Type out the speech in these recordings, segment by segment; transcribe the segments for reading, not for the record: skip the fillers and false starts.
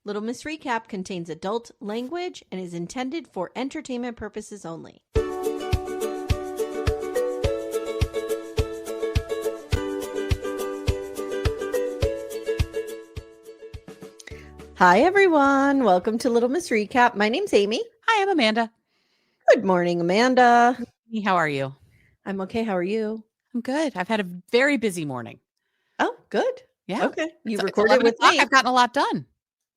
Little Miss Recap contains adult language and is intended for entertainment purposes only. Hi, everyone. Welcome to Little Miss Recap. My name's Amy. Hi, I'm Amanda. Good morning, Amanda. How are you? I'm okay. How are you? I'm good. I've had a very busy morning. Oh, good. Yeah. Okay. You It's recorded with me. I've gotten a lot done.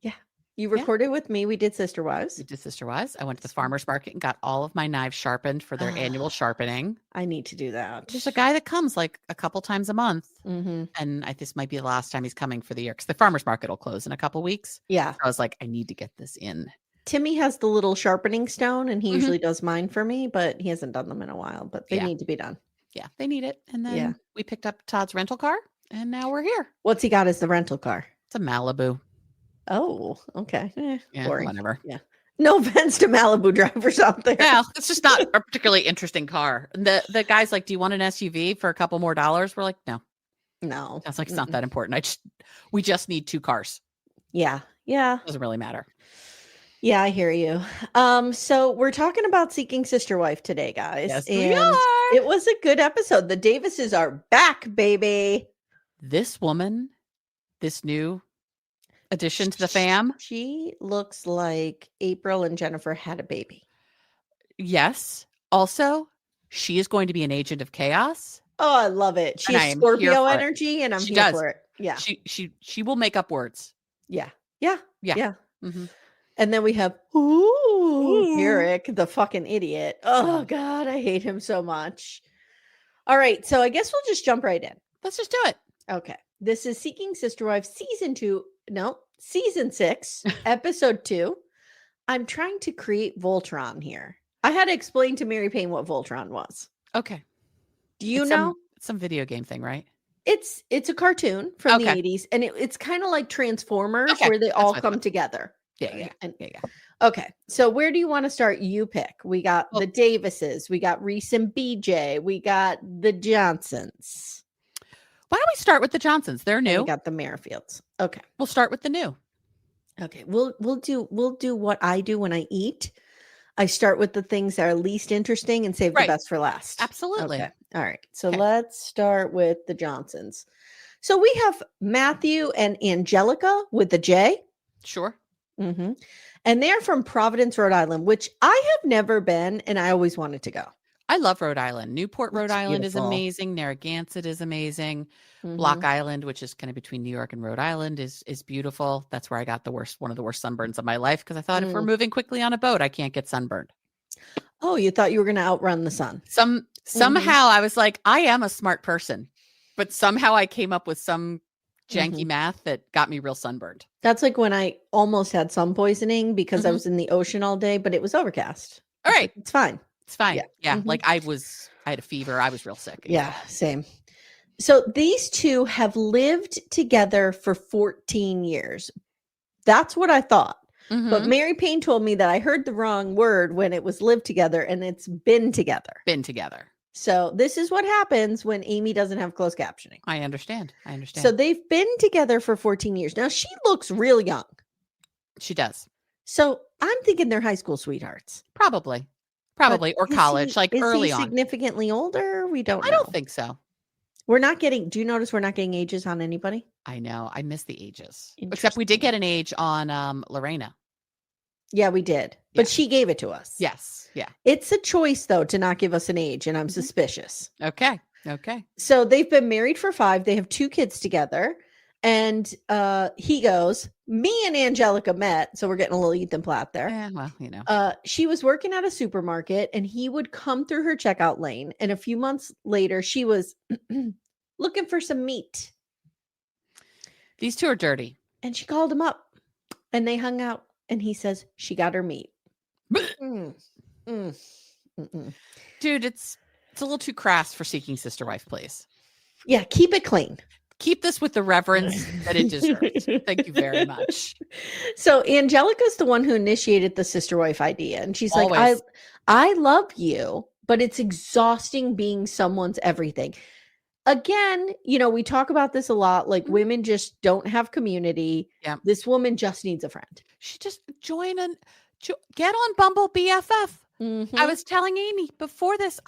Yeah. You recorded with me. We did Sister Wives. We did Sister Wives. I went to the farmer's market and got all of my knives sharpened for their annual sharpening. I need to do that. There's a guy that comes like a couple times a month. Mm-hmm. And this might be the last time he's coming for the year because the farmer's market will close in a couple weeks. Yeah. So I was like, I need to get this in. Timmy has the little sharpening stone and he usually does mine for me, but he hasn't done them in a while, but they need to be done. Yeah, they need it. And then we picked up Todd's rental car and now we're here. What's he got as the rental car? It's a Malibu. Oh, okay. Boring. Whatever. Yeah. No offense to Malibu drivers out there. Yeah, it's just not a particularly interesting car. The guy's like, do you want an SUV for a couple more dollars? We're like, no. No. I was like, it's not that important. We just need 2 cars. Yeah. Yeah. Doesn't really matter. Yeah, I hear you. So we're talking about Seeking Sister Wife today, guys. Yes, and we are. It was a good episode. The Davises are back, baby. This woman, this new addition to the fam. She looks like April and Jennifer had a baby. Yes. Also, she is going to be an agent of chaos. Oh, I love it. She has Scorpio energy, and I'm here for it. Yeah. She will make up words. Yeah. Yeah. Yeah. Mm-hmm. And then we have Garrick, the fucking idiot. Oh God, I hate him so much. All right, so I guess we'll just jump right in. Let's just do it. Okay. This is Seeking Sister Wife season 6, episode 2. I'm trying to create Voltron here. I had to explain to Mary Payne what Voltron was. Okay. Do you know? Some video game thing, right? It's a cartoon from the 80s, and it's kind of like Transformers where they all come together. Yeah. Okay. So where do you want to start? You pick. We got the Davises. We got Reese and BJ. We got the Johnsons. Why don't we start with the Johnsons? They're new. We got the Merrifields. Okay. We'll start with the new. Okay. We'll do what I do when I eat. I start with the things that are least interesting and save the best for last. Absolutely. Okay. All right. So let's start with the Johnsons. So we have Matthew and Angelica with the J. Sure. Mm-hmm. And they're from Providence, Rhode Island, which I have never been, and I always wanted to go. I love Rhode Island. Newport, Rhode Island beautiful. is amazing. Narragansett is amazing. Block Island, which is kind of between New York and Rhode Island, is beautiful. That's where I got one of the worst sunburns of my life because I thought if we're moving quickly on a boat, I can't get sunburned. Oh, you thought you were going to outrun the sun? Somehow I was like, I am a smart person, but somehow I came up with some janky math that got me real sunburned. That's like when I almost had sun poisoning because I was in the ocean all day, but it was overcast. All right. It's fine. It's fine. Yeah. Like I had a fever. I was real sick. Yeah, same. So these two have lived together for 14 years. That's what I thought. But Mary Payne told me that I heard the wrong word when it was lived together, and it's been together. Been together. So this is what happens when Amy doesn't have closed captioning. I understand. So they've been together for 14 years. Now she looks real young. She does. So I'm thinking they're high school sweethearts. Probably. Or college, early on. Significantly older? We don't know. I don't think so. Do you notice we're not getting ages on anybody? I know. I miss the ages. Except we did get an age on Lorrana. Yeah, we did. But she gave it to us. Yes. Yeah. It's a choice, though, to not give us an age, and I'm suspicious. Okay. So they've been married for 5. They have 2 kids together. And he goes, me and Angelica met. So we're getting a little Ethan Platt there. Yeah, well, she was working at a supermarket and he would come through her checkout lane. And a few months later, she was looking for some meat. These two are dirty. And she called him up and they hung out. And he says, she got her meat. Dude, it's a little too crass for Seeking Sister Wife, please. Yeah, keep it clean. Keep this with the reverence that it deserves. Thank you very much. So Angelica's the one who initiated the sister wife idea. And she's like, I love you, but it's exhausting being someone's everything. Again, we talk about this a lot. Like women just don't have community. Yeah. This woman just needs a friend. She just get on Bumble BFF. Mm-hmm. I was telling Amy before this,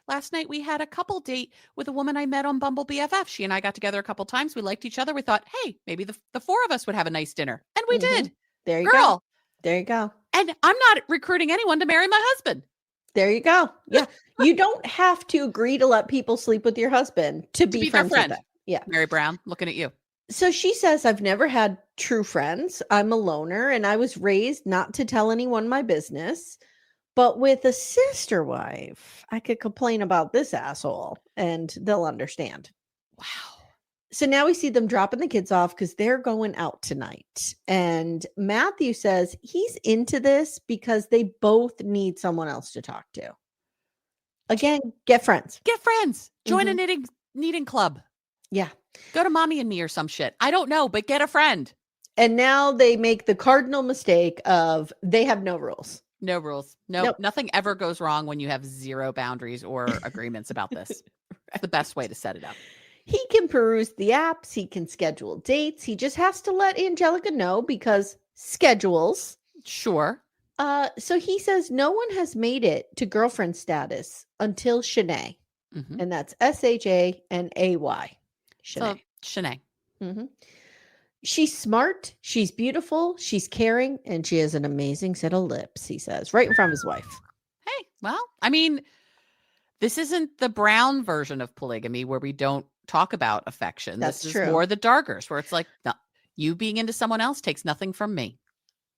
last night we had a couple date with a woman I met on Bumble BFF. She and I got together a couple times. We liked each other. We thought, hey, maybe the four of us would have a nice dinner. And we did. There you go. There you go. And I'm not recruiting anyone to marry my husband. There you go. Yeah. You don't have to agree to let people sleep with your husband to be friends with them. Yeah. Mary Brown, looking at you. So she says, I've never had true friends. I'm a loner and I was raised not to tell anyone my business. But with a sister wife, I could complain about this asshole and they'll understand. Wow. So now we see them dropping the kids off because they're going out tonight. And Matthew says he's into this because they both need someone else to talk to. Again, get friends. Get friends. Join a knitting club. Yeah. Go to Mommy and Me or some shit. I don't know, but get a friend. And now they make the cardinal mistake of they have no rules. No rules. Nope. Nothing ever goes wrong when you have zero boundaries or agreements about this. It's the best way to set it up. He can peruse the apps. He can schedule dates. He just has to let Angelica know because schedules. Sure. So he says no one has made it to girlfriend status until Shanae. Mm-hmm. And that's SHANAY. Shanae. So, Shanae. Mm-hmm. She's smart. She's beautiful. She's caring. And she has an amazing set of lips, he says, right in front of his wife. Hey, well, I mean, this isn't the Brown version of polygamy where we don't talk about affection. That's this true. Is more the Dargers, where it's like, no, you being into someone else takes nothing from me.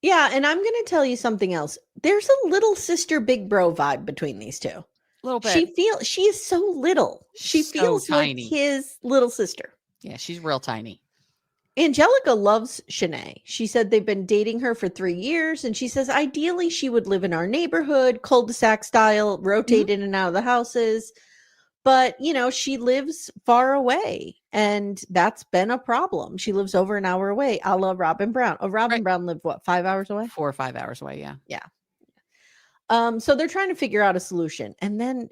Yeah, and I'm going to tell you something else. There's a little sister big bro vibe between these two. A little bit. She is so little. She feels tiny. Like his little sister. Yeah, she's real tiny. Angelica loves Shanae. She said they've been dating her for 3 years, and she says ideally she would live in our neighborhood, cul-de-sac style, rotate in and out of the houses. But, she lives far away, and that's been a problem. She lives over an hour away, a la Robin Brown. Oh, Robin Brown lived, 5 hours away? 4 or 5 hours away, yeah. Yeah. So they're trying to figure out a solution. And then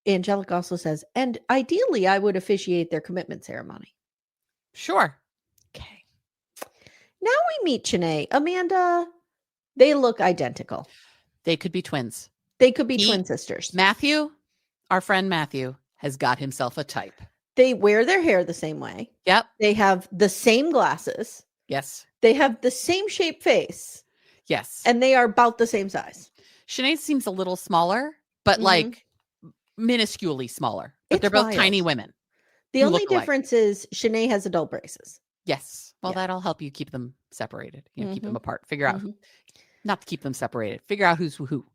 Angelica also says, and ideally I would officiate their commitment ceremony. Sure. Okay. Now we meet Shanae. Amanda, they look identical. They could be twins. They could be twin sisters. Matthew, our friend Matthew, has got himself a type. They wear their hair the same way. Yep. They have the same glasses. Yes. They have the same shaped face. Yes. And they are about the same size. Shanae seems a little smaller, but like minusculely smaller. But they're both tiny women. The only difference is Shanae has adult braces. Yes. Well, that'll help you keep them separated. Keep them apart. Figure out, not to keep them separated. Figure out who's who.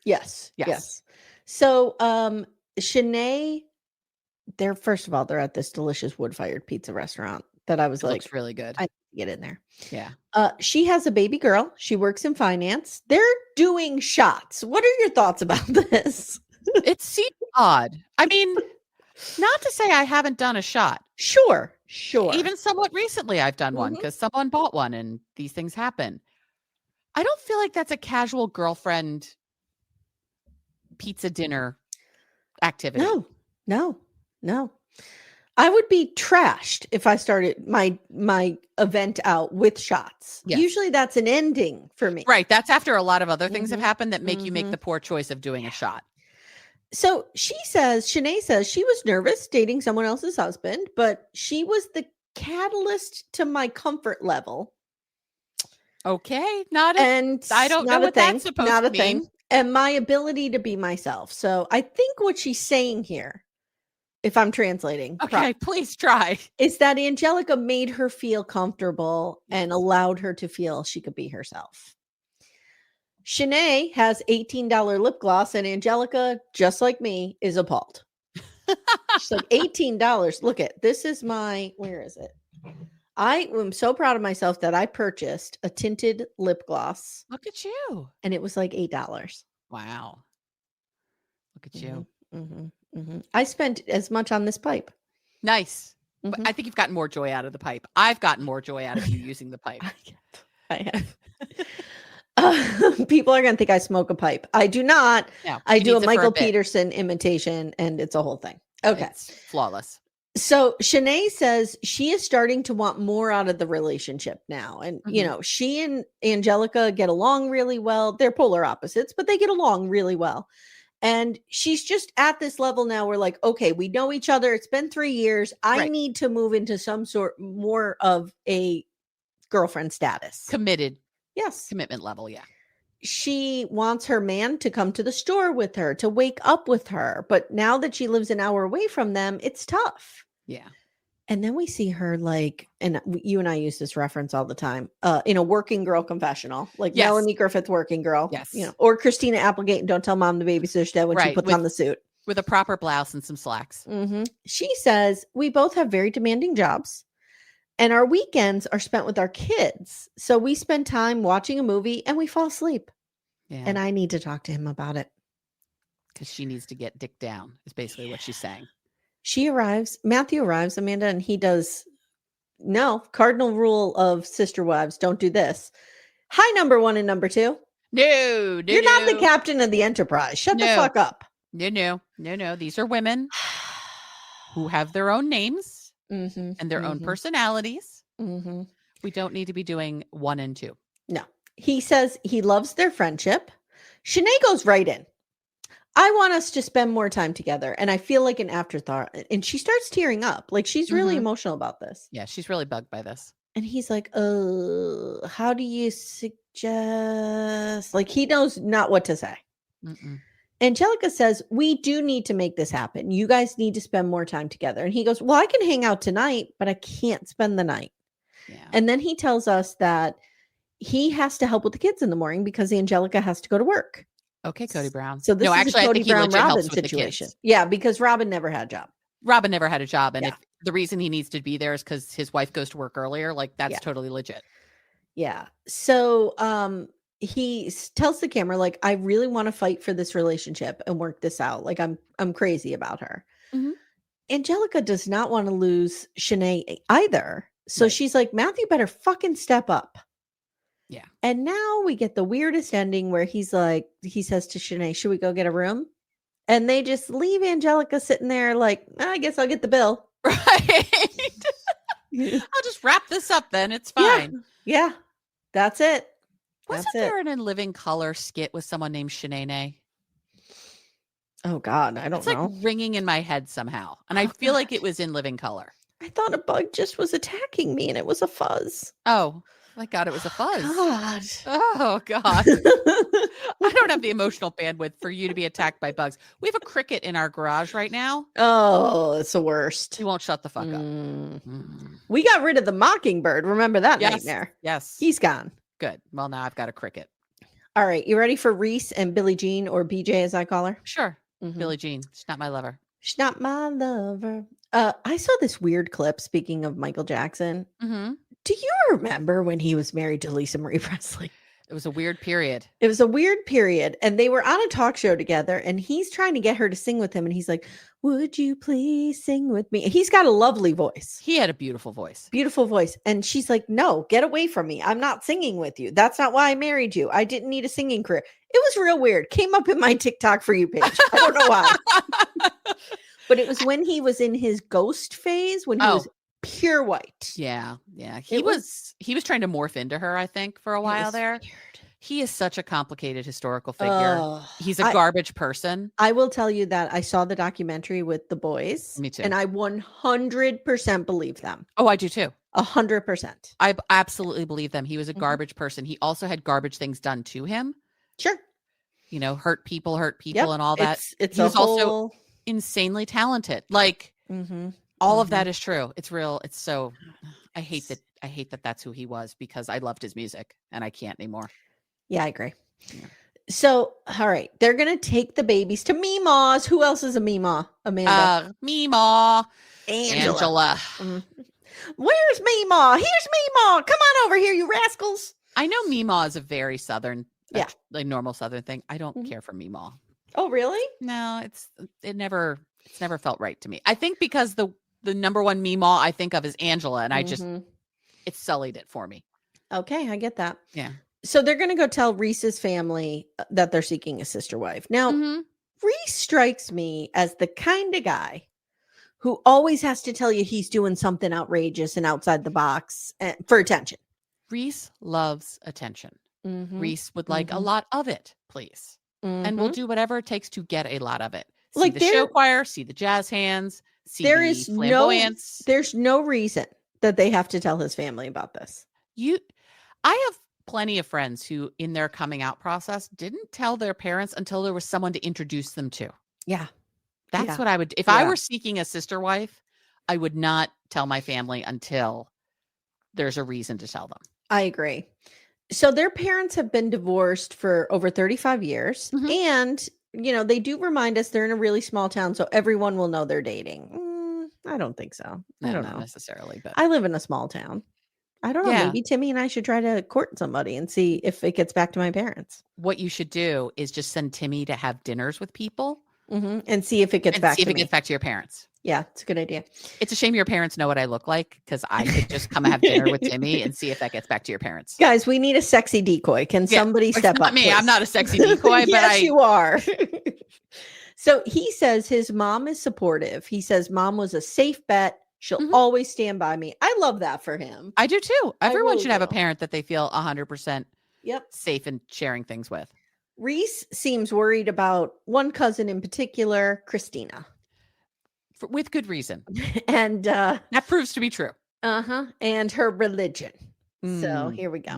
Yes. So, Shanae, first of all, they're at this delicious wood-fired pizza restaurant that I was like, looks really good. I get in there. Yeah. She has a baby girl. She works in finance. They're doing shots. What are your thoughts about this? It seems odd. I mean, not to say I haven't done a shot. Sure. Even somewhat recently I've done one because someone bought one and these things happen. I don't feel like that's a casual girlfriend pizza dinner activity. No. I would be trashed if I started my event out with shots. Yes. Usually that's an ending for me. Right. That's after a lot of other things have happened that make you make the poor choice of doing a shot. So Shanae says she was nervous dating someone else's husband, but she was the catalyst to my comfort level. Okay. I don't know what that's supposed to mean. And my ability to be myself. So I think what she's saying here, if I'm translating. Okay, please try. Is that Angelica made her feel comfortable and allowed her to feel she could be herself. Shanae has $18 lip gloss and Angelica, just like me, is appalled. She's like, $18. Look this is where is it? I am so proud of myself that I purchased a tinted lip gloss. Look at you. And it was like $8. Wow. Look at you. I spent as much on this pipe. Nice. I think you've gotten more joy out of the pipe. I've gotten more joy out of you using the pipe. I have. People are going to think I smoke a pipe. I do not. No, I do a Michael Peterson imitation and it's a whole thing. Okay. It's flawless. So Shanae says she is starting to want more out of the relationship now. And, you Mhm. know, she and Angelica get along really well. They're polar opposites, but they get along really well. And she's just at this level now where, like, okay, we know each other. It's been 3 years. I Right. need to move into some sort more of a girlfriend status. Committed. Yes. Commitment level. Yeah. She wants her man to come to the store with her, to wake up with her. But now that she lives an hour away from them, it's tough. Yeah. And then we see her, like, and you and I use this reference all the time, in a working girl confessional, like Yes. Melanie Griffith working girl. Yes. You know, or Christina Applegate and Don't Tell Mom the Babysitter's Dead when she Right, puts on the suit. With a proper blouse and some slacks. She says, we both have very demanding jobs and our weekends are spent with our kids. So we spend time watching a movie and we fall asleep. Yeah. And I need to talk to him about it. Because she needs to get dick down, is basically what she's saying. Matthew arrives, Amanda, and he does, no, cardinal rule of sister wives, don't do this. Hi, number 1 and number 2. No. You're not the captain of the Enterprise. Shut the fuck up. No. These are women who have their own names and their own personalities. We don't need to be doing 1 and 2. No. He says he loves their friendship. Shanae goes right in. I want us to spend more time together. And I feel like an afterthought. And she starts tearing up. Like, she's really emotional about this. Yeah, she's really bugged by this. And he's like, how do you suggest? Like, he knows not what to say. Angelica says, we do need to make this happen. You guys need to spend more time together. And he goes, well, I can hang out tonight, but I can't spend the night. Yeah. And then he tells us that he has to help with the kids in the morning because Angelica has to go to work. Okay, Cody Brown. So this is a Cody Brown Robin with situation. Yeah, because Robin never had a job. Robin never had a job. And if the reason he needs to be there is because his wife goes to work earlier, like, that's totally legit. Yeah. So he tells the camera, like, I really want to fight for this relationship and work this out. Like, I'm crazy about her. Angelica does not want to lose Shanae either. So she's like, Matthew better fucking step up. Yeah. And now we get the weirdest ending where he says to Shanae, should we go get a room? And they just leave Angelica sitting there like, I guess I'll get the bill. Right. I'll just wrap this up then. It's fine. Yeah. That's it. Wasn't there an In Living Color skit with someone named Shanae? Oh, God. I don't know. It's like ringing in my head somehow. And I feel like it was In Living Color. I thought a bug just was attacking me and it was a fuzz. Oh, my God, it was a fuzz. God. Oh, God. I don't have the emotional bandwidth for you to be attacked by bugs. We have a cricket in our garage right now. Oh, it's the worst. He won't shut the fuck up. We got rid of the mockingbird. Remember that nightmare? Yes. He's gone. Good. Well, now I've got a cricket. All right. You ready for Reese and Billie Jean, or BJ as I call her? Sure. Billie Jean. She's not my lover. She's not my lover. I saw this weird clip, speaking of Michael Jackson. Do you remember when he was married to Lisa Marie Presley? It was a weird period. It was a weird period. And they were on a talk show together and he's trying to get her to sing with him. And he's like, would you please sing with me? He's got a lovely voice. He had a beautiful voice. Beautiful voice. And she's like, no, get away from me. I'm not singing with you. That's not why I married you. I didn't need a singing career. It was real weird. Came up in my TikTok For You page. I don't know why. But it was when he was in his ghost phase, when he was pure white. Yeah. He was trying to morph into her, I think, for a while there. Weird. He is such a complicated historical figure. He's a garbage person. I will tell you that I saw the documentary with the boys. Me too. And I 100% believe them. Oh, I do too. 100%. I absolutely believe them. He was a garbage person. He also had garbage things done to him. Sure. You know, hurt people and all that. He was also insanely talented. Like, all of that is true. It's real. It's so, I hate that that's who he was, because I loved his music and I can't anymore. Yeah, I agree. Yeah. So, all right. They're going to take the babies to Meemaws. Who else is a Meemaw? Amanda. Meemaw. Angela. Where's Meemaw? Here's Meemaw. Come on over here, you rascals. I know Meemaw is a very Southern, like normal Southern thing. I don't care for Meemaw. Oh, really? No, it's never felt right to me. I think because the number one Meemaw I think of is Angela, and I just, it sullied it for me. Okay, I get that. Yeah. So they're going to go tell Reese's family that they're seeking a sister wife. Now, Reese strikes me as the kind of guy who always has to tell you he's doing something outrageous and outside the box for attention. Reese loves attention. Mm-hmm. Reese would like a lot of it, please. Mm-hmm. And we'll do whatever it takes to get a lot of it. See Like the show choir, see the jazz hands, see there the is flamboyance. There's no reason that they have to tell his family about this. I have plenty of friends who, in their coming out process, didn't tell their parents until there was someone to introduce them to. Yeah. That's what I would, if I were seeking a sister wife, I would not tell my family until there's a reason to tell them. I agree. So their parents have been divorced for over 35 years. Mhm. And, they do remind us they're in a really small town, so everyone will know they're dating. I don't think so. I don't know. Not necessarily, but I live in a small town. I don't know. Yeah. Maybe Timmy and I should try to court somebody and see if it gets back to my parents. What you should do is just send Timmy to have dinners with people and see if it gets back to me. See if it gets back to your parents. Yeah, it's a good idea. It's a shame your parents know what I look like, because I could just come have dinner with Timmy and see if that gets back to your parents. Guys, we need a sexy decoy. Can somebody step up? Not me. Please? I'm not a sexy decoy, but yes, you are. So he says his mom is supportive. He says mom was a safe bet. She'll always stand by me. I love that for him. I do too. Everyone should have a parent that they feel 100% safe in sharing things with. Reese seems worried about one cousin in particular, Christina. With good reason. And that proves to be true. And her religion. So here we go.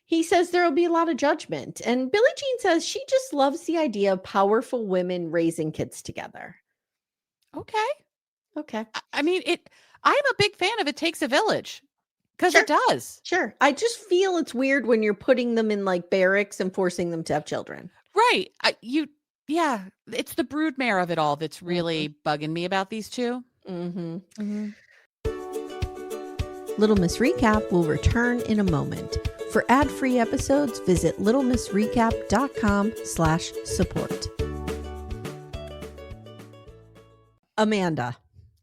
He says there will be a lot of judgment. And Billie Jean says she just loves the idea of powerful women raising kids together. Okay. I mean, I'm a big fan of It Takes a Village, because it does. Sure. I just feel it's weird when you're putting them in like barracks and forcing them to have children. Right. It's the broodmare of it all that's really bugging me about these two. Little Miss Recap will return in a moment. For ad-free episodes, visit littlemissrecap.com/support. Amanda.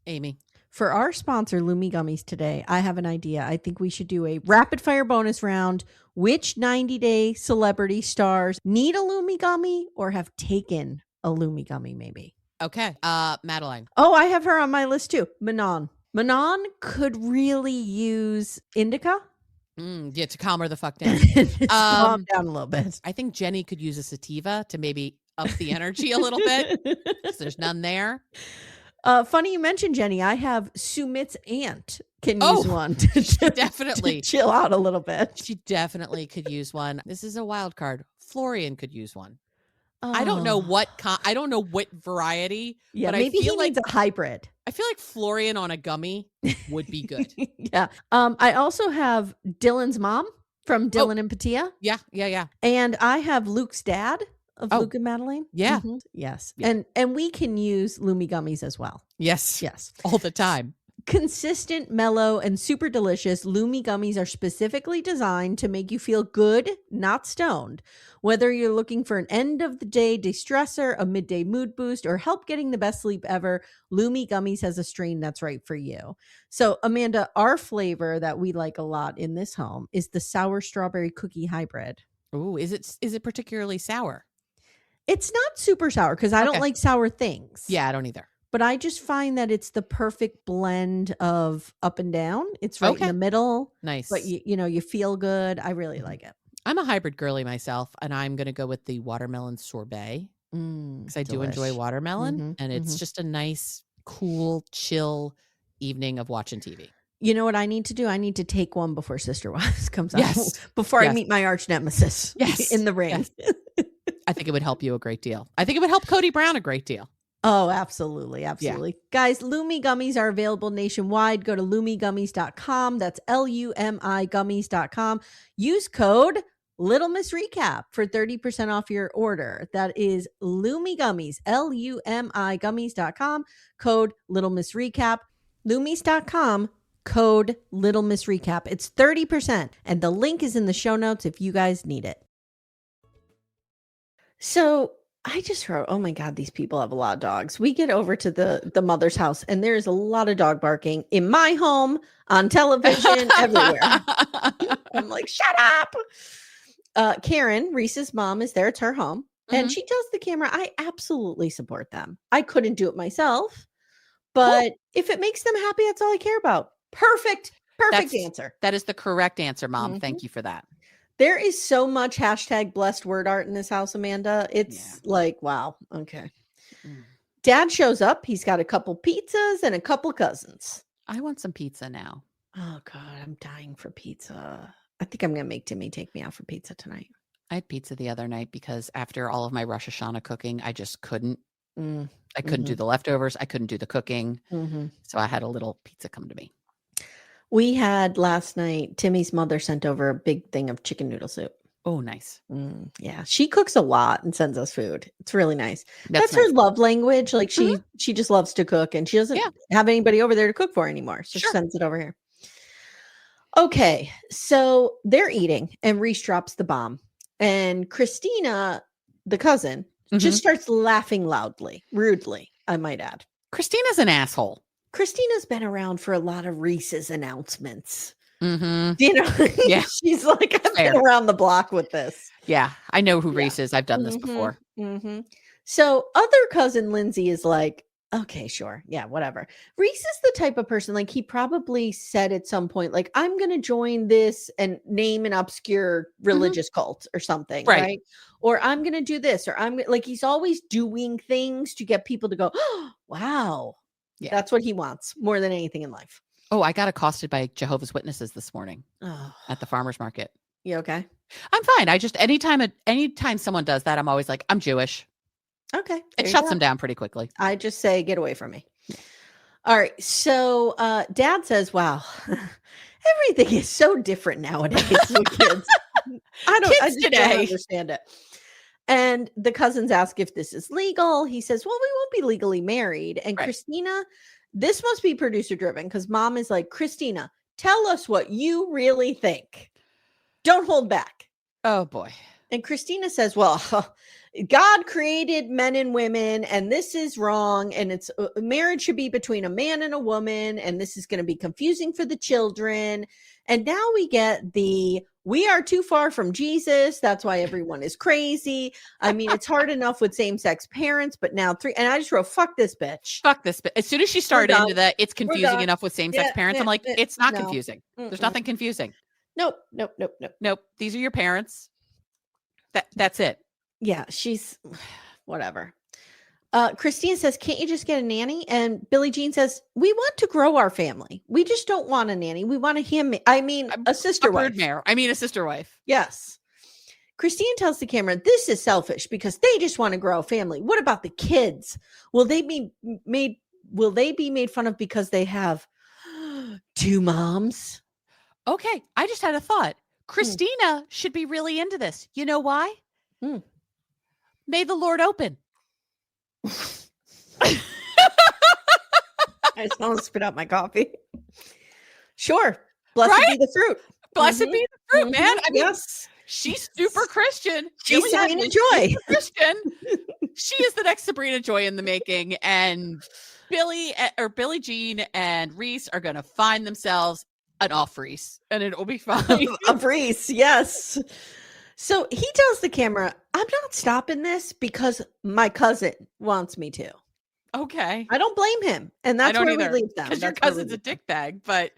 Amy. For our sponsor, Lumi Gummies today, I have an idea. I think we should do a rapid fire bonus round. Which 90-day celebrity stars need a Lumi Gummy or have taken a Lumi Gummy maybe? Okay. Madeline. Oh, I have her on my list too. Manon. Manon could really use indica. To calm her the fuck down. Calm down a little bit. I think Jenny could use a sativa to maybe up the energy a little bit, because there's none there. Funny you mentioned Jenny. I have Sumit's aunt can use one definitely to chill out a little bit. She definitely could use one. This is a wild card. Florian could use one. I don't know what variety. Yeah, but maybe he needs a hybrid. I feel like Florian on a gummy would be good. Yeah. I also have Dylan's mom from Dylan and Patia. Yeah. And I have Luke's dad of Luke and Madeline. Yeah. Yes. Yeah. And we can use Lumi Gummies as well. Yes. All the time. Consistent, mellow, and super delicious, Lumi Gummies are specifically designed to make you feel good, not stoned. Whether you're looking for an end-of-the-day de-stressor, a midday mood boost, or help getting the best sleep ever, Lumi Gummies has a strain that's right for you. So, Amanda, our flavor that we like a lot in this home is the sour strawberry cookie hybrid. Ooh, is it particularly sour? It's not super sour because I don't like sour things. Yeah, I don't either. But I just find that it's the perfect blend of up and down. It's right in the middle. Nice. But you feel good. I really like it. I'm a hybrid girly myself, and I'm going to go with the watermelon sorbet because I do enjoy watermelon, and it's just a nice, cool, chill evening of watching TV. You know what I need to do? I need to take one before Sister Wives comes out. Before I meet my arch nemesis in the ring. Yes. I think it would help you a great deal. I think it would help Cody Brown a great deal. Oh, absolutely. Absolutely. Yeah. Guys, Lumi Gummies are available nationwide. Go to lumigummies.com. That's LUMI gummies.com. Use code Little Miss Recap for 30% off your order. That is Lumi Gummies, LUMI gummies.com. Code Little Miss Recap. Lumis.com. Code Little Miss Recap. It's 30%. And the link is in the show notes if you guys need it. So I just wrote, oh my God, these people have a lot of dogs. We get over to the mother's house and there's a lot of dog barking in my home, on television, everywhere. I'm like, shut up. Karen, Reese's mom, is there. It's her home. And she does the camera. I absolutely support them. I couldn't do it myself, But if it makes them happy, that's all I care about. Perfect answer. That is the correct answer, Mom. Thank you for that. There is so much hashtag blessed word art in this house, Amanda. It's like, wow. Okay. Dad shows up. He's got a couple pizzas and a couple cousins. I want some pizza now. Oh, God. I'm dying for pizza. I think I'm going to make Timmy take me out for pizza tonight. I had pizza the other night because after all of my Rosh Hashanah cooking, I just couldn't. I couldn't do the leftovers. I couldn't do the cooking. So I had a little pizza come to me. We had last night, Timmy's mother sent over a big thing of chicken noodle soup. Oh, nice. Yeah. She cooks a lot and sends us food. It's really nice. That's nice. Her love language. Like she just loves to cook and she doesn't have anybody over there to cook for her anymore. So she sends it over here. Okay. So they're eating and Reese drops the bomb and Christina, the cousin, just starts laughing loudly, rudely, I might add. Christina's an asshole. Christina's been around for a lot of Reese's announcements. You know, she's like, I've been around the block with this. Yeah, I know who Reese is. I've done this before. So other cousin Lindsay is like, okay, sure. Yeah, whatever. Reese is the type of person, like he probably said at some point, like, I'm going to join this and name an obscure religious cult or something. Right. Or I'm going to do this, or I'm like, he's always doing things to get people to go, oh, wow. Yeah. That's what he wants more than anything in life. Oh, I got accosted by Jehovah's Witnesses this morning at the farmer's market. You okay? I'm fine. I just, anytime someone does that, I'm always like, I'm Jewish. Okay. It shuts them down pretty quickly. I just say, get away from me. All right. So Dad says, wow, everything is so different nowadays with kids. I just don't understand it. And the cousins ask if this is legal. He says, well, we won't be legally married. And Christina, this must be producer driven because Mom is like, Christina, tell us what you really think. Don't hold back. Oh, boy. And Christina says, well, God created men and women, and this is wrong. And it's marriage should be between a man and a woman. And this is going to be confusing for the children. And now we get we are too far from Jesus. That's why everyone is crazy. I mean, it's hard enough with same-sex parents, but now 3. And I just wrote, fuck this bitch. Fuck this bitch. As soon as she started into that, it's confusing enough with same-sex parents. I'm like, it's not confusing. There's nothing confusing. Nope. These are your parents. That's it. Yeah, she's whatever. Christina says, can't you just get a nanny? And Billie Jean says, we want to grow our family. We just don't want a nanny. We want a sister wife. A sister wife. Yes. Christine tells the camera, this is selfish because they just want to grow a family. What about the kids? Will they be made fun of because they have 2 moms? Okay, I just had a thought. Christina should be really into this. You know why? May the Lord open. I just almost spit out my coffee. Sure. Blessed be the fruit. Blessed be the fruit, man. I mean, yes. She's super Christian. She's Sabrina Joy. Christian. She is the next Sabrina Joy in the making. And Billie Jean and Reese are going to find themselves an off Reese, and it'll be fine. Off Reese, yes. So he tells the camera, I'm not stopping this because my cousin wants me to. Okay. I don't blame him. And that's where we leave them. Because your cousin's a dick bag. But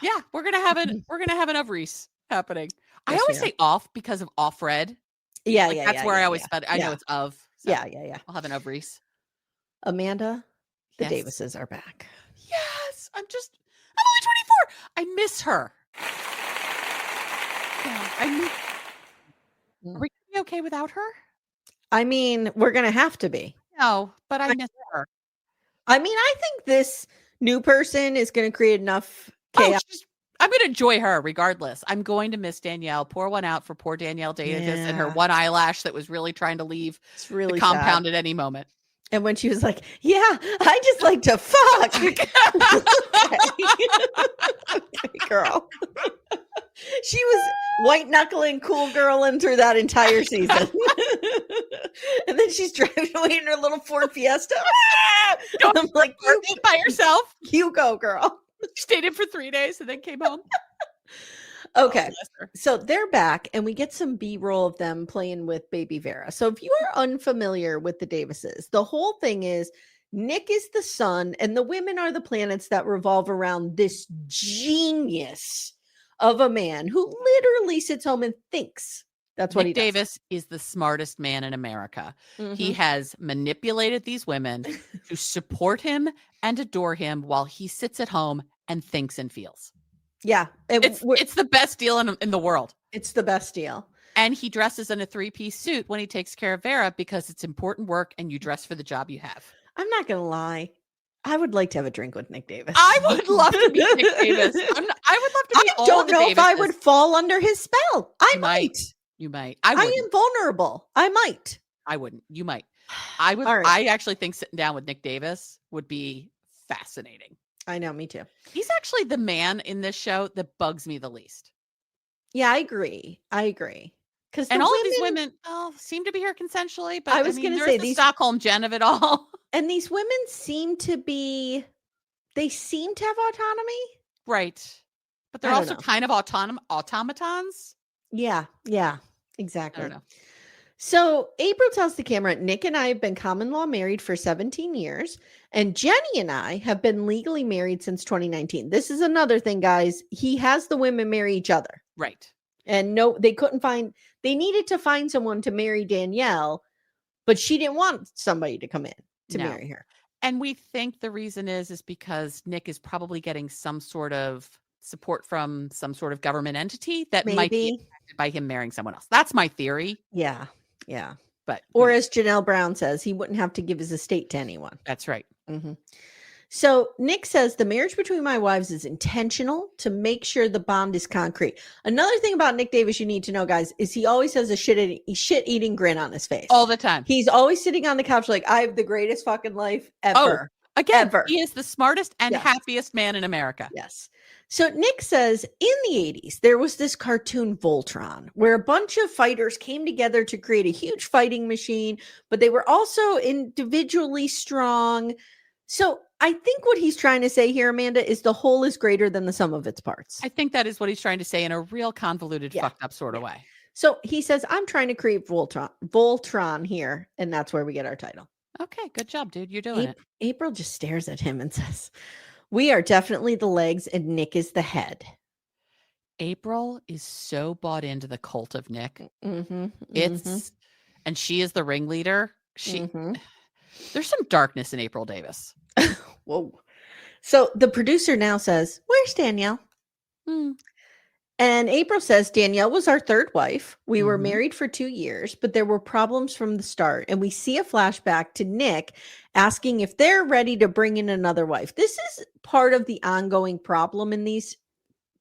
yeah, we're gonna have an of Reese happening. Yes, I always say off because of off red. Yeah, that's where I always spell it. I know it's of. So yeah. I'll have an of Reese. Amanda, the Davises are back. Yes. I'm only 24. I miss her. Are we gonna be okay without her? I mean, we're gonna have to be. No, but I miss her. I mean, I think this new person is gonna create enough chaos. I'm gonna enjoy her regardless. I'm going to miss Danielle. Pour one out for poor Danielle Davis and her one eyelash that was really trying to leave the compound at any moment. And when she was like, yeah, I just like to fuck. Okay, girl. She was white knuckling, cool girling through that entire season. And then she's driving away in her little Ford Fiesta. I'm like, you by yourself. You go, girl. She stayed in for 3 days and then came home. Okay, so they're back and we get some B-roll of them playing with baby Vera. So if you are unfamiliar with the Davises, the whole thing is Nick is the sun, and the women are the planets that revolve around this genius of a man who literally sits home and thinks. That's what he Nick does. Davis is the smartest man in America. Mm-hmm. He has manipulated these women to support him and adore him while he sits at home and thinks and feels. Yeah. It's the best deal in the world. It's the best deal. And he dresses in a 3-piece suit when he takes care of Vera because it's important work and you dress for the job you have. I'm not going to lie. I would like to have a drink with Nick Davis. I would love to meet Nick Davis. I would love to meet all don't the know if Davises. I would fall under his spell. I might. You might. I am vulnerable. I might. I wouldn't. You might. I would. Right. I actually think sitting down with Nick Davis would be fascinating. I know. Me too. He's actually the man in this show that bugs me the least. Yeah, I agree. Because all of these women seem to be here consensually, but I was going to say the Stockholm Jen of it all. And these women seem to have autonomy. Right. But they're also kind of automatons. Yeah, exactly. I don't know. So April tells the camera, Nick and I have been common law married for 17 years, and Jenny and I have been legally married since 2019. This is another thing, guys. He has the women marry each other. Right. And they needed to find someone to marry Danielle, but she didn't want somebody to come in to marry her. And we think the reason is because Nick is probably getting some sort of support from some sort of government entity that might be impacted by him marrying someone else. That's my theory. Yeah. But as Janelle Brown says, he wouldn't have to give his estate to anyone. That's right. Mm-hmm. So Nick says the marriage between my wives is intentional to make sure the bond is concrete. Another thing about Nick Davis you need to know, guys, is he always has a shit-eating grin on his face. All the time. He's always sitting on the couch like, I have the greatest fucking life ever. Again, ever. He is the smartest and happiest man in America. Yes. So Nick says in the 80s, there was this cartoon Voltron where a bunch of fighters came together to create a huge fighting machine, but they were also individually strong. So I think what he's trying to say here, Amanda, is the whole is greater than the sum of its parts. I think that is what he's trying to say in a real convoluted, fucked up sort of way. So he says, I'm trying to create Voltron here. And that's where we get our title. Okay, good job, dude. You're doing it. April just stares at him and says, we are definitely the legs and Nick is the head. April is so bought into the cult of Nick. Mm-hmm, and she is the ringleader. There's some darkness in April Davis. Whoa. So the producer now says, where's Danielle? And April says, Danielle was our third wife. We were married for 2 years, but there were problems from the start. And we see a flashback to Nick asking if they're ready to bring in another wife. This is part of the ongoing problem in these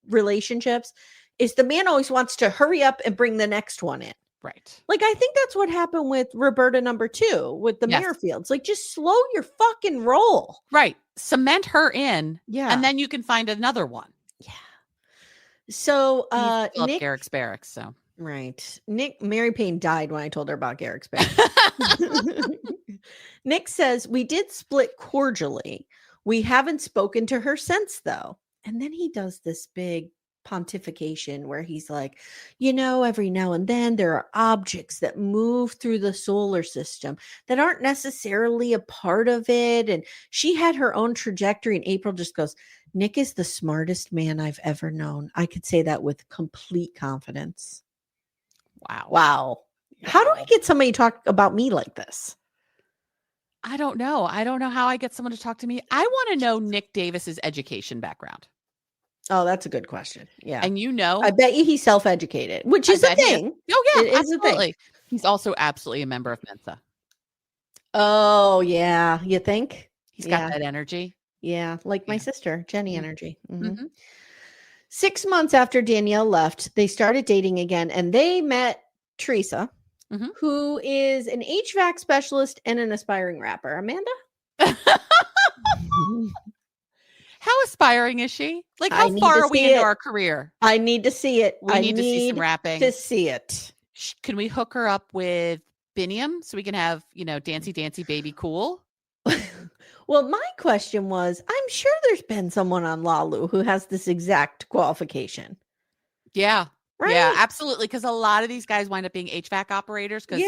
relationships is the man always wants to hurry up and bring the next one in. Right. Like, I think that's what happened with Roberta number 2 with the Merrifields. Like, just slow your fucking roll. Right. Cement her in. Yeah. And then you can find another one. Yeah. So Nick Garrick's barracks. So right. Mary Payne died when I told her about Garrick's barracks. Nick says we did split cordially. We haven't spoken to her since though. And then he does this big pontification where he's like, every now and then there are objects that move through the solar system that aren't necessarily a part of it. And she had her own trajectory. And April just goes, Nick is the smartest man I've ever known. I could say that with complete confidence. Wow. How do I get somebody to talk about me like this? I don't know. I don't know how I get someone to talk to me. I want to know Nick Davis's education background. Oh, that's a good question. Yeah. And I bet you he's self-educated, which is a thing. Oh, yeah, it absolutely. Is a thing. He's also absolutely a member of Mensa. Oh, yeah. You think? He's got that energy. Yeah. Like my sister, Jenny energy. 6 months after Danielle left, they started dating again and they met Teresa, who is an HVAC specialist and an aspiring rapper. Amanda? How aspiring is she? Like, how far are we into our career? I need to see it. We need to see some rapping. To see it. Can we hook her up with Biniam so we can have, Dancy Dancy Baby Cool? Well, my question was, I'm sure there's been someone on Lalu who has this exact qualification. Yeah. Right? Yeah, absolutely. Because a lot of these guys wind up being HVAC operators because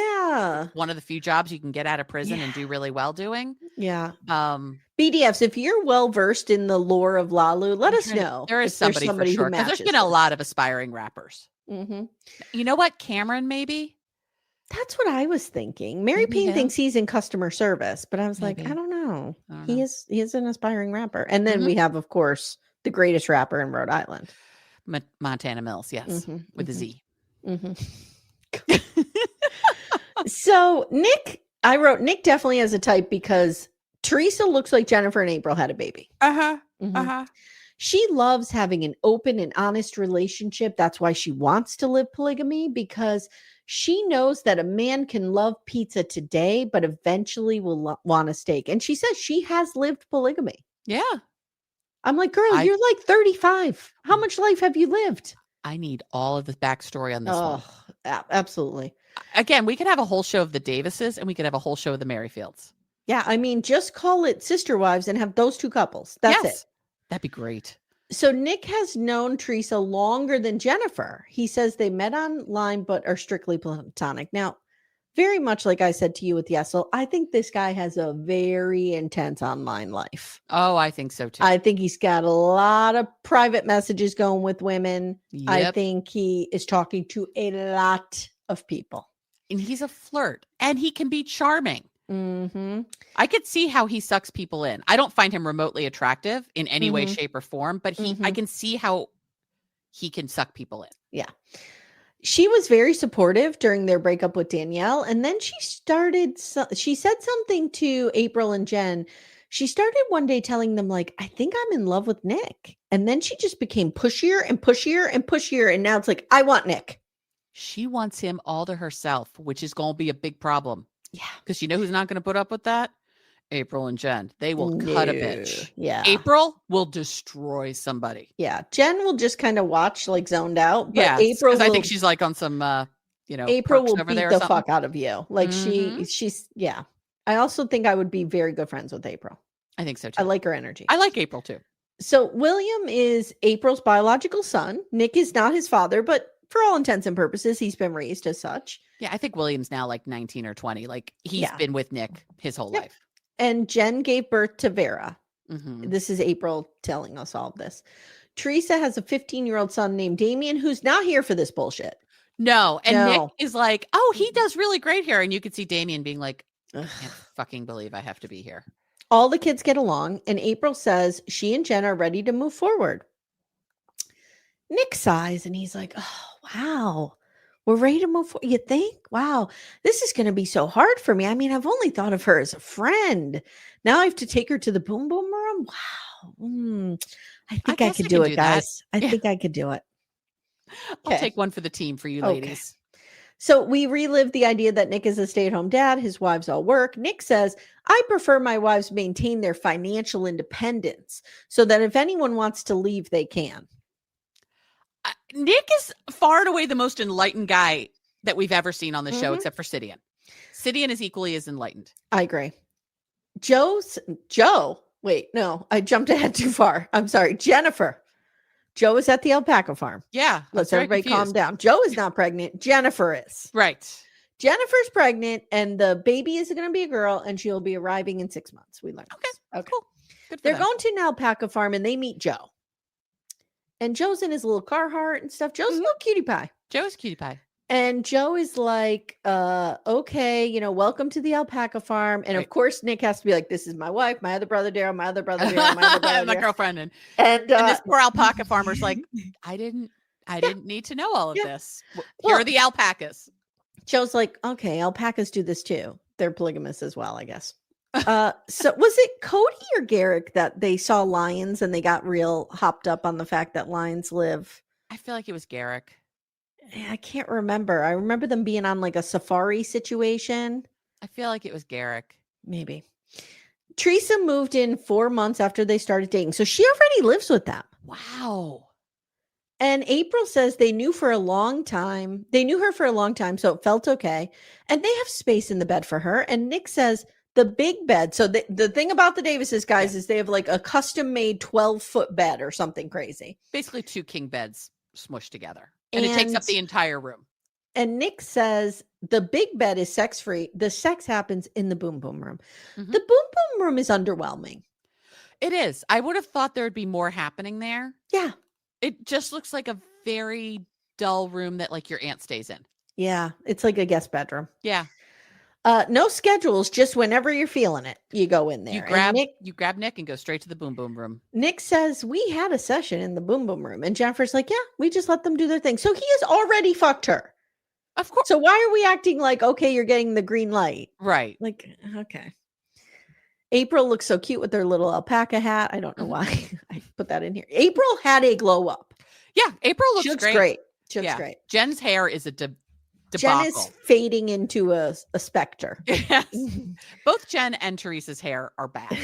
one of the few jobs you can get out of prison and do really well doing. Yeah. Um, BDFs, if you're well versed in the lore of Lalu, let us know. There is if there's somebody for sure. Because there's been a lot of aspiring rappers. Mm-hmm. You know what? Cameron, maybe? That's what I was thinking. Mary Payne thinks he's in customer service, but I was like, I don't know. He is an aspiring rapper. And then we have, of course, the greatest rapper in Rhode Island. Montana Mills, yes. With a Z. So I wrote Nick definitely has a type because Teresa looks like Jennifer and April had a baby. She loves having an open and honest relationship. That's why she wants to live polygamy, because she knows that a man can love pizza today, but eventually will want a steak. And she says she has lived polygamy. Yeah. I'm like, girl, you're like 35. How much life have you lived? I need all of the backstory on this one. Absolutely. Again, we could have a whole show of the Davises and we could have a whole show of the Merrifields. Yeah. I mean, just call it Sister Wives and have those two couples. That's it. That'd be great. So Nick has known Teresa longer than Jennifer. He says they met online, but are strictly platonic. Now, very much like I said to you with Yesel, I think this guy has a very intense online life. Oh, I think so too. I think he's got a lot of private messages going with women. Yep. I think he is talking to a lot of people. And he's a flirt and he can be charming. I could see how he sucks people in. I don't find him remotely attractive in any way, shape, or form, but I can see how he can suck people in. Yeah. She was very supportive during their breakup with Danielle. And then she said something to April and Jen. She started one day telling them, like, I think I'm in love with Nick. And then she just became pushier and pushier and pushier. And now it's like, I want Nick. She wants him all to herself, which is going to be a big problem. Yeah. Because you know who's not going to put up with that? April and Jen. They will cut a bitch. Yeah. April will destroy somebody. Yeah. Jen will just kind of watch, like, zoned out. But yeah. April, I think she's like on some, April will beat the fuck out of you. Like she's, yeah. I also think I would be very good friends with April. I think so too. I like her energy. I like April too. So William is April's biological son. Nick is not his father, but for all intents and purposes, he's been raised as such. Yeah, I think William's now like 19 or 20. Like he's been with Nick his whole life. And Jen gave birth to Vera. This is April telling us all of this. Teresa has a 15-year-old son named Damien who's not here for this bullshit. No. And Nick is like, oh, he does really great here. And you could see Damien being like, I can't fucking believe I have to be here. All the kids get along. And April says she and Jen are ready to move forward. Nick sighs and he's like, oh, wow. We're ready to move forward. You think? Wow, this is going to be so hard for me. I mean, I've only thought of her as a friend. Now I have to take her to the boom boom room. Wow. I think I could do it, guys. I think I could do it. I'll take one for the team for you ladies. So we relive the idea that Nick is a stay-at-home dad. His wives all work. Nick says, I prefer my wives maintain their financial independence so that if anyone wants to leave, they can. Nick is far and away the most enlightened guy that we've ever seen on the show, except for Sidian. Sidian is equally as enlightened. I agree. Joe. Wait, no, I jumped ahead too far. I'm sorry. Jennifer. Joe is at the alpaca farm. Yeah. Let's everybody calm down. Joe is not pregnant. Jennifer is. Right. Jennifer's pregnant and the baby is going to be a girl and she'll be arriving in 6 months. We learned. Okay. Cool. Good for They're them. going to an alpaca farm and they meet Joe. And Joe's in his little Carhartt and stuff. Joe's a little cutie pie. Joe's cutie pie. And Joe is like, okay, welcome to the alpaca farm. And of course, Nick has to be like, this is my wife, my other brother, Daryl, my other brother, Daryl, my other brother, my girlfriend. And this poor alpaca farmer's like, I didn't need to know all of this. Here are the alpacas. Joe's like, okay, alpacas do this too. They're polygamous as well, I guess. So was it Cody or Garrick that they saw lions and they got real hopped up on the fact that lions live? I feel like it was Garrick. I can't remember. I remember them being on like a safari situation. I feel like it was Garrick. Maybe. Teresa moved in 4 months after they started dating. So she already lives with them. Wow. And April says they knew her for a long time. So it felt okay. And they have space in the bed for her. And Nick says the big bed. So the thing about the Davises, guys, is they have like a custom made 12-foot bed or something crazy. Basically 2 king beds smushed together. And it takes up the entire room. And Nick says the big bed is sex-free. The sex happens in the boom boom room. Mm-hmm. The boom boom room is underwhelming. It is. I would have thought there would be more happening there. Yeah. It just looks like a very dull room that like your aunt stays in. Yeah. It's like a guest bedroom. Yeah. No schedules, just whenever you're feeling it, you go in there. You grab Nick and go straight to the boom boom room. Nick says, we had a session in the boom boom room. And Jennifer's like, yeah, we just let them do their thing. So he has already fucked her. Of course. So why are we acting like, okay, you're getting the green light? Right. Like, okay. April looks so cute with her little alpaca hat. I don't know why I put that in here. April had a glow up. Yeah, April looks great. She looks great. Jen's hair is a debacle. Jen is fading into a specter. Yes. Both Jen and Teresa's hair are bad.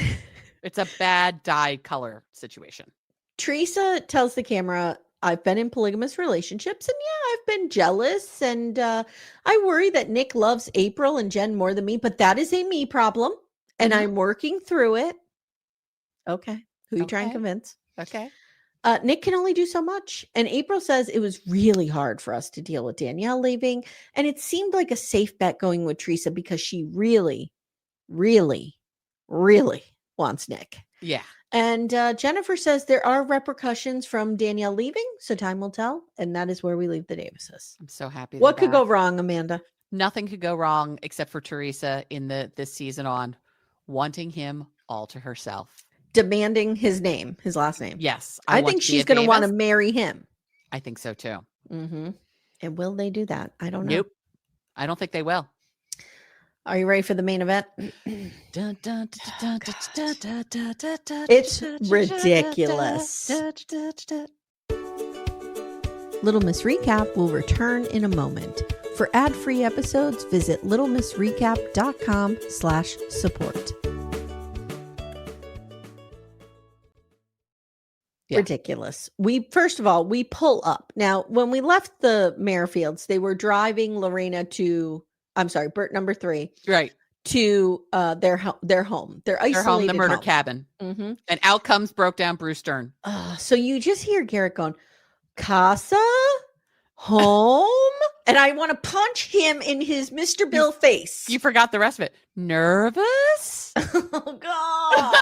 It's a bad dye color situation. Teresa tells the camera, I've been in polygamous relationships and yeah, I've been jealous. And I worry that Nick loves April and Jen more than me, but that is a me problem. And I'm working through it. Okay. Who you trying to convince? Okay. Nick can only do so much. And April says it was really hard for us to deal with Danielle leaving. And it seemed like a safe bet going with Teresa because she really, really, really wants Nick. Yeah. And Jennifer says there are repercussions from Danielle leaving. So time will tell. And that is where we leave the Davises. I'm so happy. What could go wrong, Amanda? Nothing could go wrong except for Teresa in this season on wanting him all to herself. Demanding his name, his last name. Yes. I think she's going to want to marry him. I think so too. Mm-hmm. And will they do that? I don't know. Nope. I don't think they will. Are you ready for the main event? It's ridiculous. Little Miss Recap will return in a moment. For ad-free episodes, visit littlemissrecap.com/support. Yeah. Ridiculous. We pull up. Now, when we left the Merrifields, they were driving Lorrana to, Bert number 3. Right. To their home. Their isolated home, the murder cabin. Mm-hmm. And out comes broke down Bruce Dern. So you just hear Garrick going, Casa? Home? And I want to punch him in his Mr. Bill face. You forgot the rest of it. Nervous? Oh, God.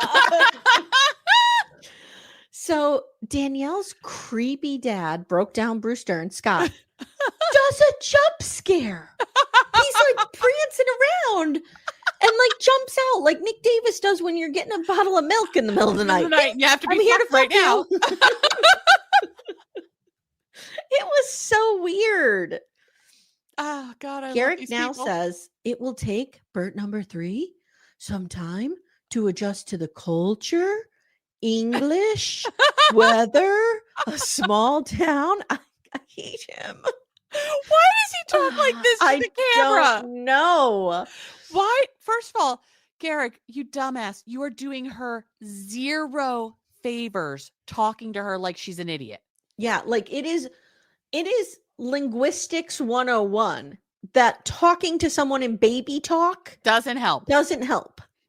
So Danielle's creepy dad broke down Bruce Dern, Scott, does a jump scare. He's like prancing around and like jumps out like Nick Davis does when you're getting a bottle of milk in the middle of the night. You have to be here right now. It was so weird. Oh, God. Garrick now says it will take Bert number 3 some time to adjust to the culture, English, weather, a small town. I hate him. Why does he talk like this to the camera? I don't know. Why? First of all, Garrick, you dumbass, you are doing her 0 favors talking to her like she's an idiot. Yeah, like it is linguistics 101 that talking to someone in baby talk doesn't help.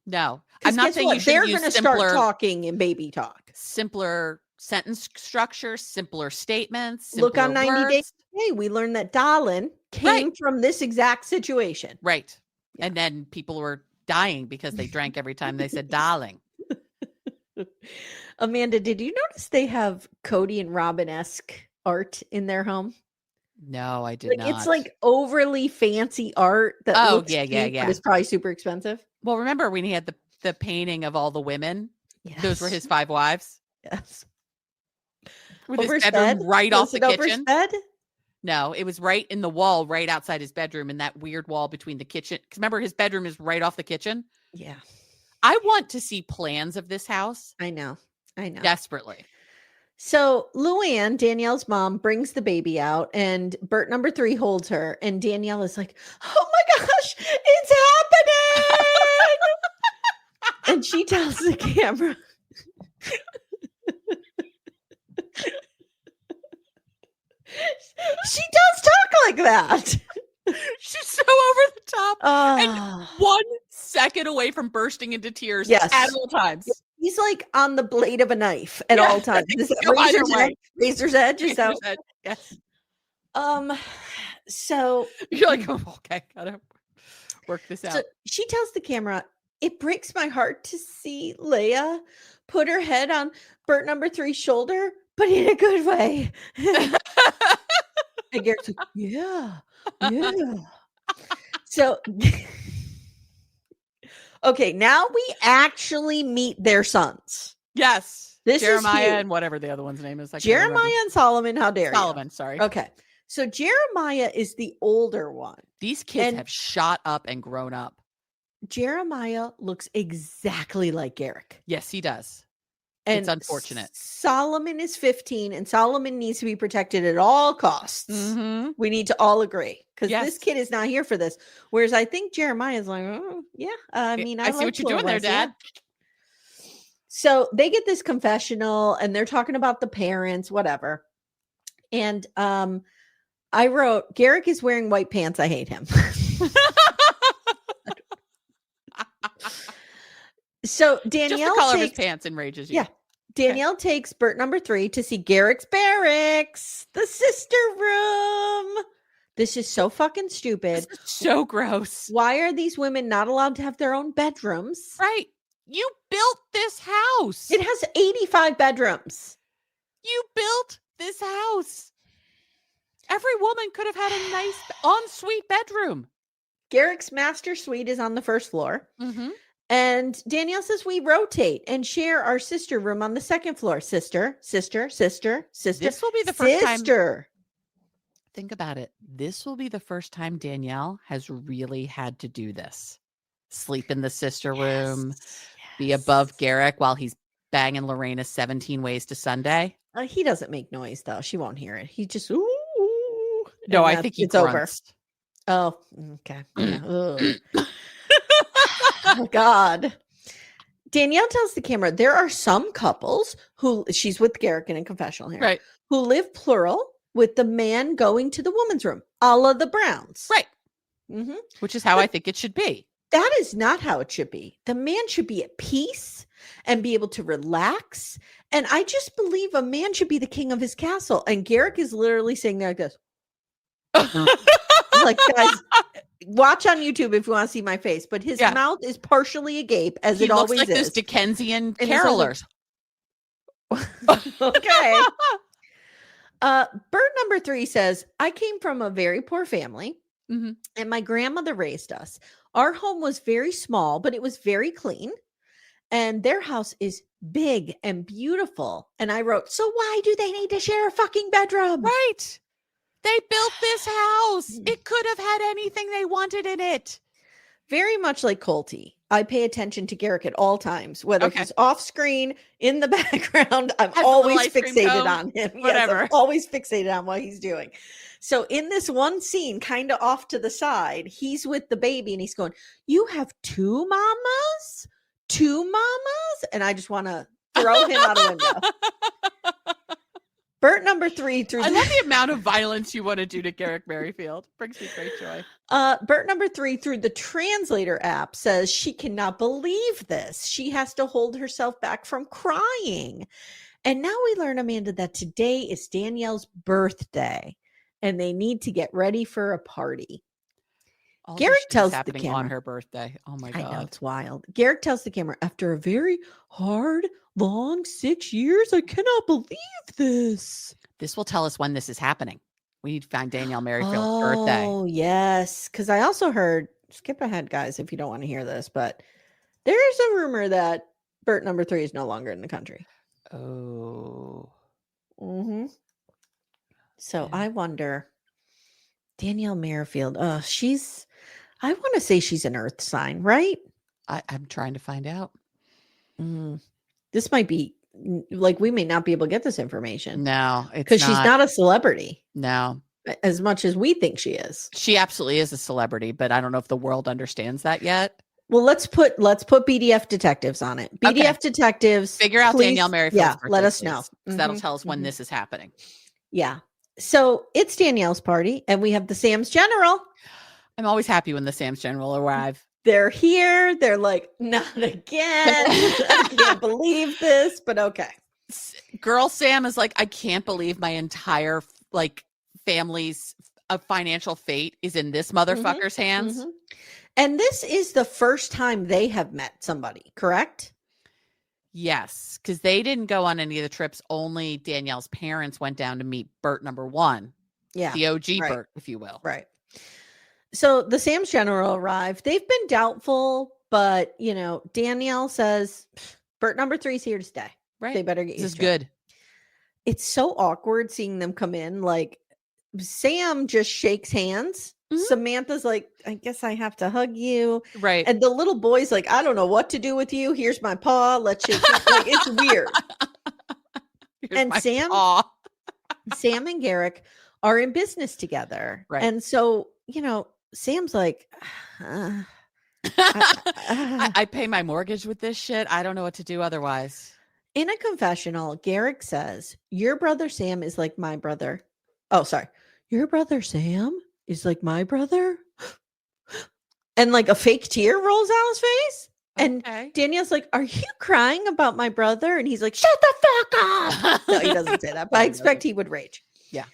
No. I'm not saying they're going to start talking in baby talk. Simpler sentence structure, simpler statements. Look on 90 Days. Hey, we learned that Darlin came from this exact situation. Right. Yeah. And then people were dying because they drank every time they said darling. Amanda, did you notice they have Cody and Robin-esque art in their home? No, I did not. It's like overly fancy art that looks cute, but it's probably super expensive. Well, remember when he had the painting of all the women? Yes. Those were his 5 wives? Yes. With his bedroom right off the kitchen? Over his bed? No, it was right in the wall, right outside his bedroom, in that weird wall between the kitchen. Because remember, his bedroom is right off the kitchen? Yeah. I want to see plans of this house. I know. Desperately. So Luann, Danielle's mom, brings the baby out and Bert number 3 holds her. And Danielle is like, oh my gosh, it's happening. And she tells the camera. She does talk like that. She's so over the top. And 1 second away from bursting into tears at all times. He's like on the blade of a knife at all times. Razor's edge. Is that? Yes. So You're like, oh, okay, gotta work this out. So she tells the camera, it breaks my heart to see Leia put her head on Bert number 3's shoulder, but in a good way. And Garrett's like, yeah. So, okay, now we actually meet their sons. Yes. This Jeremiah is and whatever the other one's name is. Jeremiah and Solomon, how dare Solomon, sorry. Okay. So Jeremiah is the older one. These kids have shot up and grown up. Jeremiah looks exactly like Garrick. Yes, he does. And it's unfortunate. Solomon is 15 and Solomon needs to be protected at all costs. Mm-hmm. We need to all agree because this kid is not here for this. Whereas I think Jeremiah is like, oh, yeah. I mean, I see what you're doing there, Dad. So they get this confessional and they're talking about the parents, whatever. And I wrote, Garrick is wearing white pants. I hate him. So Danielle, just the color of his pants enrages you. Yeah. Danielle takes Bert number 3 to see Garrick's barracks, the sister room. This is so fucking stupid. This is so gross. Why are these women not allowed to have their own bedrooms? Right. You built this house. It has 85 bedrooms. You built this house. Every woman could have had a nice ensuite bedroom. Garrick's master suite is on the first floor. Mm-hmm. And Danielle says we rotate and share our sister room on the second floor. Sister. This will be the first time. Think about it. This will be the first time Danielle has really had to do this. Sleep in the sister room, be above Garrick while he's banging Lorrana 17 ways to Sunday. He doesn't make noise, though. She won't hear it. He just, ooh. No, I think it's over. Oh, okay. Yeah. Oh, God. Danielle tells the camera there are some couples who, she's with Garrick in a confessional here, right, who live plural with the man going to the woman's room, a la the Browns. Right. Mm-hmm. Which is how I think it should be. That is not how it should be. The man should be at peace and be able to relax. And I just believe a man should be the king of his castle. And Garrick is literally saying there like this. Like, guys, watch on YouTube if you want to see my face. But his mouth is partially agape, as it always is. He looks like those Dickensian carolers. Okay. Bird number 3 says, I came from a very poor family, and my grandmother raised us. Our home was very small, but it was very clean. And their house is big and beautiful. And I wrote, so why do they need to share a fucking bedroom? Right. They built this house. It could have had anything they wanted in it. Very much like Colty. I pay attention to Garrick at all times, whether he's off screen, in the background. I'm always fixated on him. Whatever. Yes, I'm always fixated on what he's doing. So in this one scene, kind of off to the side, he's with the baby and he's going, you have 2 mamas? 2 mamas? And I just want to throw him out a window. Bert number 3 through I love the amount of violence you want to do to Garrick Merrifield. Brings me great joy. Bert number 3 through the translator app says she cannot believe this. She has to hold herself back from crying. And now we learn, Amanda, that today is Danielle's birthday and they need to get ready for a party. All Garrick tells the camera on her birthday. Oh my God. I know, it's wild. Garrick tells the camera, after a very hard, long 6 years, I cannot believe this. This will tell us when this is happening. We need to find Danielle Merrifield's birthday. Oh, yes. Because I also heard, skip ahead, guys, if you don't want to hear this, but there's a rumor that Bert number 3 is no longer in the country. Oh. Mm-hmm. So I wonder, Danielle Merrifield, I want to say she's an earth sign, right? I'm trying to find out. This might be, like, we may not be able to get this information. No, it's because she's not a celebrity. No. As much as we think she is. She absolutely is a celebrity, but I don't know if the world understands that yet. Well, let's put BDF detectives on it. BDF detectives. Figure out Danielle Merrifield's birthday, let us know. That'll tell us when this is happening. Yeah. So it's Danielle's party, and we have the Sam's General. I'm always happy when the Sam's General arrive. They're here. They're like, not again. I can't believe this, but okay. Girl Sam is like, I can't believe my entire family's financial fate is in this motherfucker's hands. Mm-hmm. And this is the first time they have met somebody, correct? Yes, because they didn't go on any of the trips. Only Danielle's parents went down to meet Bert number one. Yeah. The OG right. Bert, if you will. Right. So the Sam's General arrived. They've been doubtful, but, Danielle says, Bert number 3's here to stay. Right. They better get This used is to it. good. It's so awkward seeing them come in. Like, Sam just shakes hands. Mm-hmm. Samantha's like, I guess I have to hug you. Right. And the little boy's like, I don't know what to do with you. Here's my paw. Let's shake hands. Like, it's weird. And Sam and Garrick are in business together. Right. And so, Sam's like, I pay my mortgage with this shit. I don't know what to do otherwise. In a confessional, Garrick says, your brother Sam is like my brother. Oh, sorry. Your brother Sam is like my brother. And like a fake tear rolls down his face. And Danielle's like, are you crying about my brother? And he's like, shut the fuck up. No, he doesn't say that, but I expect he would rage. Yeah.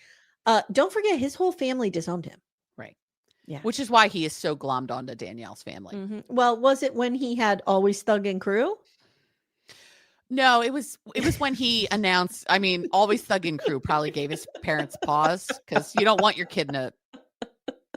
Don't forget, his whole family disowned him. Right. Yeah. Which is why he is so glommed onto Danielle's family. Mm-hmm. Well, was it when he had Always Thug and Crew? No, it was when he announced, Always Thug and Crew probably gave his parents pause because you don't want your kid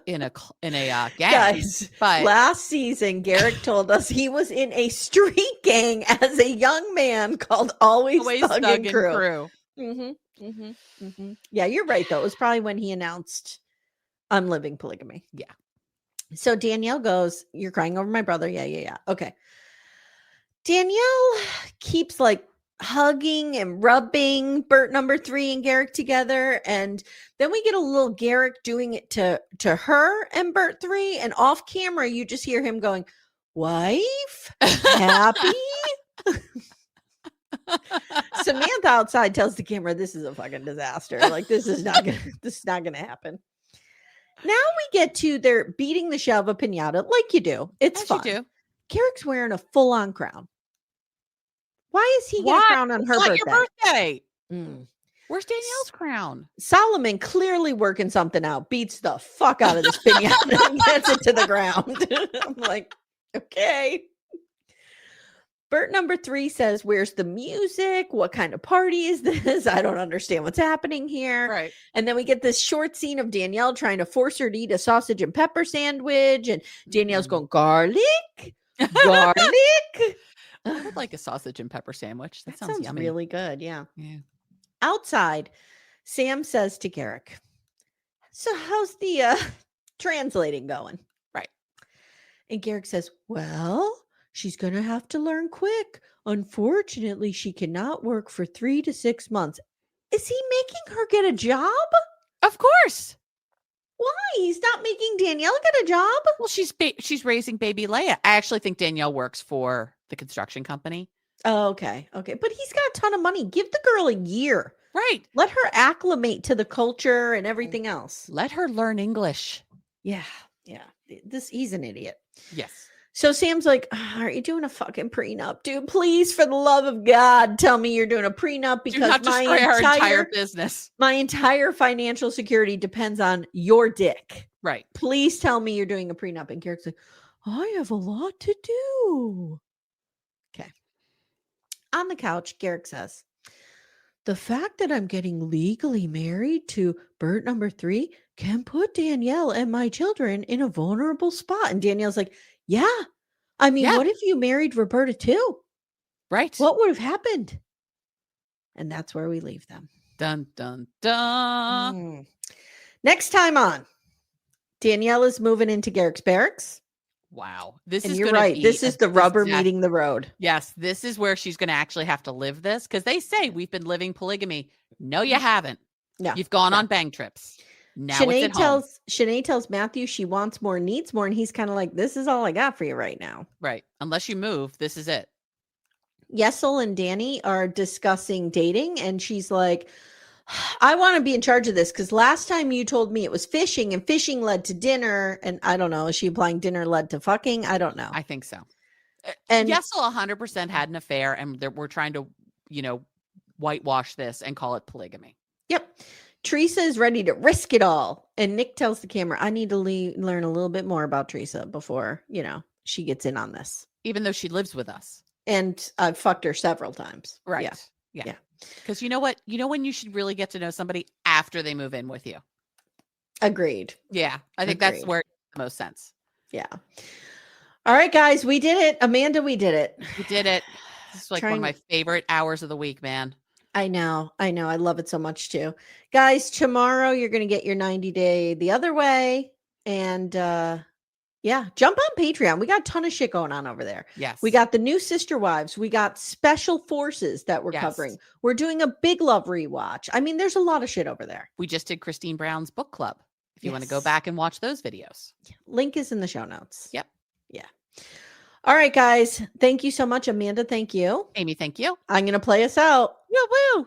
in a gang. Guys, but last season, Garrick told us he was in a street gang as a young man called Always Thug and Crew. Mm-hmm, mm-hmm, mm-hmm. Yeah, you're right, though. It was probably when he announced, I'm living polygamy. Yeah. So Danielle goes, you're crying over my brother. Yeah. Okay. Danielle keeps like hugging and rubbing Bert number 3 and Garrick together. And then we get a little Garrick doing it to her and Bert 3. And off camera, you just hear him going, wife, happy. Samantha outside tells the camera, this is a fucking disaster. Like, this is not gonna happen. Now we get to they're beating the shell of a piñata like you do. It's fun. You do. Garrick's wearing a full-on crown. Why is he getting a crown on her birthday? Your birthday. Where's Danielle's crown? Solomon clearly working something out. Beats the fuck out of this piñata and gets it to the ground. I'm like, okay. Bert number 3 says, where's the music? What kind of party is this? I don't understand what's happening here. Right. And then we get this short scene of Danielle trying to force her to eat a sausage and pepper sandwich. And Danielle's going, garlic. I would like a sausage and pepper sandwich. That sounds yummy. Really good. Yeah. Outside, Sam says to Garrick, so how's the translating going? Right. And Garrick says, well, she's going to have to learn quick. Unfortunately, she cannot work for 3 to 6 months. Is he making her get a job? Of course. Why? He's not making Danielle get a job? Well, she's raising baby Leia. I actually think Danielle works for the construction company. Oh, okay. But he's got a ton of money. Give the girl a year. Right. Let her acclimate to the culture and everything else. Let her learn English. Yeah. He's an idiot. Yes. So Sam's like, are you doing a fucking prenup? Dude, please, for the love of God, tell me you're doing a prenup because our entire business. My entire financial security depends on your dick. Right. Please tell me you're doing a prenup. And Garrick's like, I have a lot to do. Okay. On the couch, Garrick says, the fact that I'm getting legally married to Bert number 3 can put Danielle and my children in a vulnerable spot. And Danielle's like, yeah. What if you married Roberta too? Right. What would have happened? And that's where we leave them. Dun, dun, dun. Next time on, Danielle is moving into Garrick's barracks. Wow. You're right. This is the rubber meeting the road. Yes. This is where she's going to actually have to live this because they say we've been living polygamy. No, you haven't. No. You've gone on bang trips. Now Shanae tells Matthew she wants more, needs more, and he's kind of like, this is all I got for you right now. Right. Unless you move, this is it. Yesel and Danny are discussing dating, and she's like, I want to be in charge of this because last time you told me it was fishing, and fishing led to dinner, and I don't know. Is she implying dinner led to fucking? I don't know. I think so. And Yesel 100% had an affair, and we're trying to, whitewash this and call it polygamy. Yep. Teresa is ready to risk it all. And Nick tells the camera, I need to learn a little bit more about Teresa before, she gets in on this. Even though she lives with us. And I've fucked her several times. Right. Yeah. Because you know what? You know when you should really get to know somebody after they move in with you. Agreed. Yeah. I think that's where it makes the most sense. Yeah. All right, guys. We did it. Amanda, we did it. We did it. This is like one of my favorite hours of the week, man. I know. I love it so much too. Guys, tomorrow you're going to get your 90-day the other way. And jump on Patreon. We got a ton of shit going on over there. Yes. We got the new Sister Wives. We got Special Forces that we're covering. We're doing a Big Love rewatch. I mean, there's a lot of shit over there. We just did Christine Brown's book club. If you want to go back and watch those videos. Link is in the show notes. Yep. Yeah. All right, guys. Thank you so much. Amanda, thank you. Amy, thank you. I'm going to play us out. Woo woo.